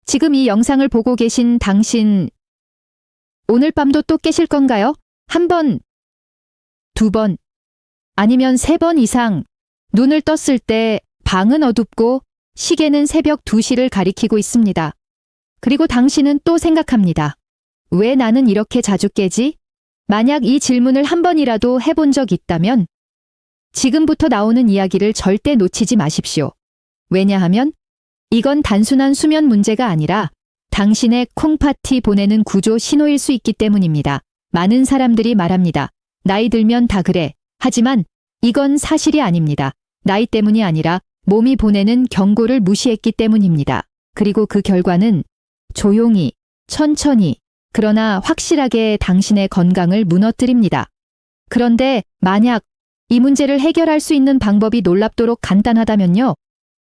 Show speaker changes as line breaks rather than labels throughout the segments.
지금 이 영상을 보고 계신 당신, 오늘 밤도 또 깨실 건가요? 한 번, 두 번, 아니면 3번 이상 눈을 떴을 때 방은 어둡고 시계는 새벽 2시를 가리키고 있습니다. 그리고 당신은 또 생각합니다. 왜 나는 이렇게 자주 깨지? 만약 이 질문을 한 번이라도 해본 적 있다면 지금부터 나오는 이야기를 절대 놓치지 마십시오. 왜냐하면 이건 단순한 수면 문제가 아니라 당신의 콩팥이 보내는 구조 신호일 수 있기 때문입니다. 많은 사람들이 말합니다. 나이 들면 다 그래. 하지만 이건 사실이 아닙니다. 나이 때문이 아니라 몸이 보내는 경고를 무시했기 때문입니다. 그리고 그 결과는 조용히, 천천히, 그러나 확실하게 당신의 건강을 무너뜨립니다. 그런데 만약 이 문제를 해결할 수 있는 방법이 놀랍도록 간단하다면요.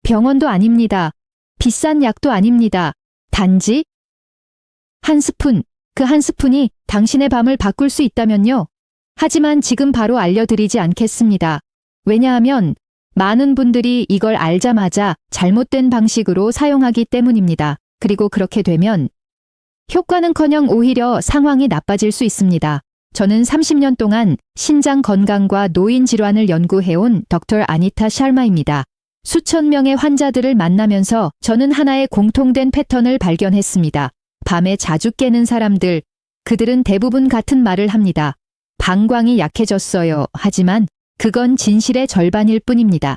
병원도 아닙니다. 비싼 약도 아닙니다. 단지 한 스푼, 그 한 스푼이 당신의 밤을 바꿀 수 있다면요. 하지만 지금 바로 알려드리지 않겠습니다. 왜냐하면 많은 분들이 이걸 알자마자 잘못된 방식으로 사용하기 때문입니다. 그리고 그렇게 되면 효과는커녕 오히려 상황이 나빠질 수 있습니다. 저는 30년 동안 신장 건강과 노인 질환을 연구해온 덕터 아니타 샤르마입니다. 수천 명의 환자들을 만나면서 저는 하나의 공통된 패턴을 발견했습니다. 밤에 자주 깨는 사람들, 그들은 대부분 같은 말을 합니다. 방광이 약해졌어요. 하지만 그건 진실의 절반일 뿐입니다.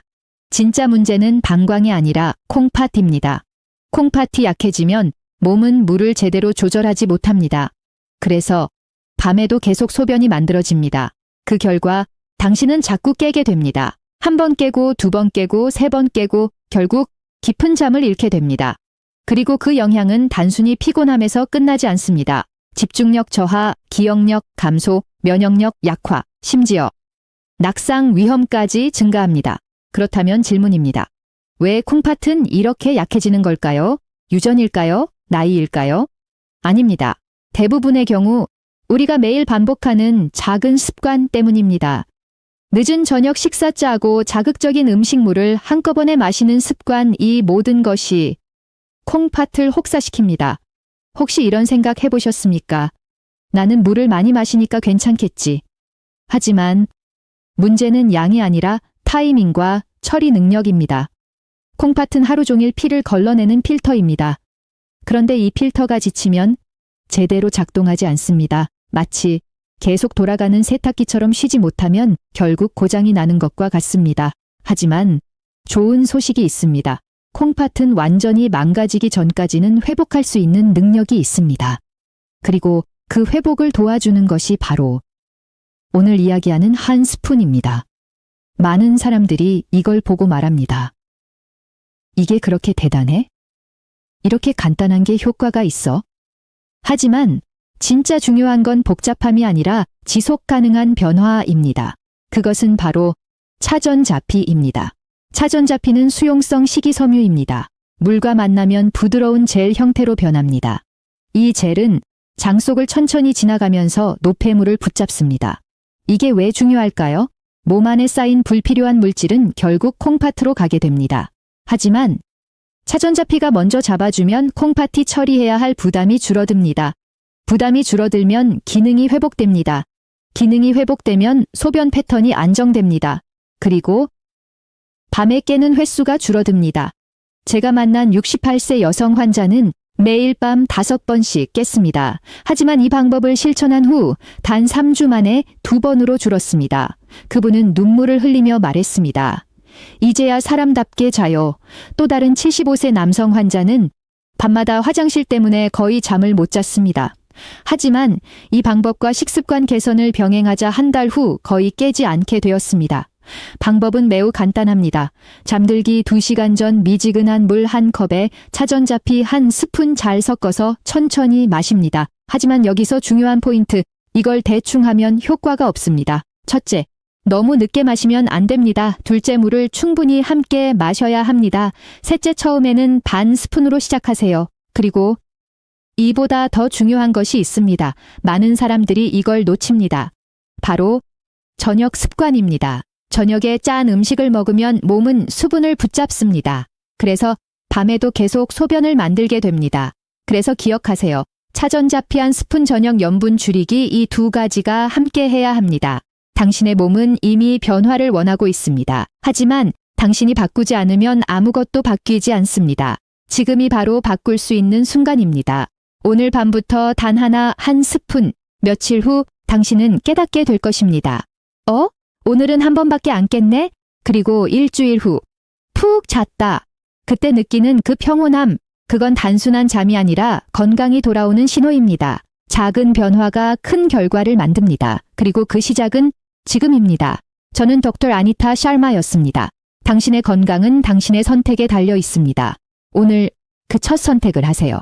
진짜 문제는 방광이 아니라 콩팥입니다. 콩팥이 약해지면 몸은 물을 제대로 조절하지 못합니다. 그래서 밤에도 계속 소변이 만들어집니다. 그 결과 당신은 자꾸 깨게 됩니다. 한 번 깨고 2번 깨고 3번 깨고 결국 깊은 잠을 잃게 됩니다. 그리고 그 영향은 단순히 피곤함에서 끝나지 않습니다. 집중력 저하, 기억력 감소, 면역력 약화, 심지어 낙상 위험까지 증가합니다. 그렇다면 질문입니다. 왜 콩팥은 이렇게 약해지는 걸까요? 유전일까요? 나이일까요? 아닙니다. 대부분의 경우 우리가 매일 반복하는 작은 습관 때문입니다. 늦은 저녁 식사 짜고 자극적인 음식물을 한꺼번에 마시는 습관, 이 모든 것이 콩팥을 혹사시킵니다. 혹시 이런 생각 해보셨습니까? 나는 물을 많이 마시니까 괜찮겠지. 하지만 문제는 양이 아니라 타이밍과 처리 능력입니다. 콩팥은 하루 종일 피를 걸러내는 필터입니다. 그런데 이 필터가 지치면 제대로 작동하지 않습니다. 마치 계속 돌아가는 세탁기처럼 쉬지 못하면 결국 고장이 나는 것과 같습니다. 하지만 좋은 소식이 있습니다. 콩팥은 완전히 망가지기 전까지는 회복할 수 있는 능력이 있습니다. 그리고 그 회복을 도와주는 것이 바로 오늘 이야기하는 한 스푼입니다. 많은 사람들이 이걸 보고 말합니다. 이게 그렇게 대단해? 이렇게 간단한 게 효과가 있어? 하지만 진짜 중요한 건 복잡함이 아니라 지속 가능한 변화입니다. 그것은 바로 차전자피입니다. 차전자피는 수용성 식이섬유입니다. 물과 만나면 부드러운 젤 형태로 변합니다. 이 젤은 장 속을 천천히 지나가면서 노폐물을 붙잡습니다. 이게 왜 중요할까요? 몸 안에 쌓인 불필요한 물질은 결국 콩팥으로 가게 됩니다. 하지만 차전자피가 먼저 잡아주면 콩팥이 처리해야 할 부담이 줄어듭니다. 부담이 줄어들면 기능이 회복됩니다. 기능이 회복되면 소변 패턴이 안정됩니다. 그리고 밤에 깨는 횟수가 줄어듭니다. 제가 만난 68세 여성 환자는 매일 밤 5번씩 깼습니다. 하지만 이 방법을 실천한 후 단 3주 만에 2번으로 줄었습니다. 그분은 눈물을 흘리며 말했습니다. 이제야 사람답게 자요. 또 다른 75세 남성 환자는 밤마다 화장실 때문에 거의 잠을 못 잤습니다. 하지만 이 방법과 식습관 개선을 병행하자 한 달 후 거의 깨지 않게 되었습니다. 방법은 매우 간단합니다. 잠들기 2시간 전 미지근한 물 1컵에 차전자피 1스푼 잘 섞어서 천천히 마십니다. 하지만 여기서 중요한 포인트, 이걸 대충 하면 효과가 없습니다. 첫째, 너무 늦게 마시면 안 됩니다. 둘째, 물을 충분히 함께 마셔야 합니다. 셋째, 처음에는 반 스푼으로 시작하세요. 그리고 이보다 더 중요한 것이 있습니다. 많은 사람들이 이걸 놓칩니다. 바로 저녁 습관입니다. 저녁에 짠 음식을 먹으면 몸은 수분을 붙잡습니다. 그래서 밤에도 계속 소변을 만들게 됩니다. 그래서 기억하세요. 차전자피안 스푼 저녁 염분 줄이기 이 두 가지가 함께 해야 합니다. 당신의 몸은 이미 변화를 원하고 있습니다. 하지만 당신이 바꾸지 않으면 아무것도 바뀌지 않습니다. 지금이 바로 바꿀 수 있는 순간입니다. 오늘 밤부터 단 하나 한 스푼, 며칠 후 당신은 깨닫게 될 것입니다. 오늘은 한 번밖에 안 깼네? 그리고 일주일 후, 푹 잤다. 그때 느끼는 그 평온함, 그건 단순한 잠이 아니라 건강이 돌아오는 신호입니다. 작은 변화가 큰 결과를 만듭니다. 그리고 그 시작은 지금입니다. 저는 덕터 아니타 샬마였습니다. 당신의 건강은 당신의 선택에 달려 있습니다. 오늘 그 첫 선택을 하세요.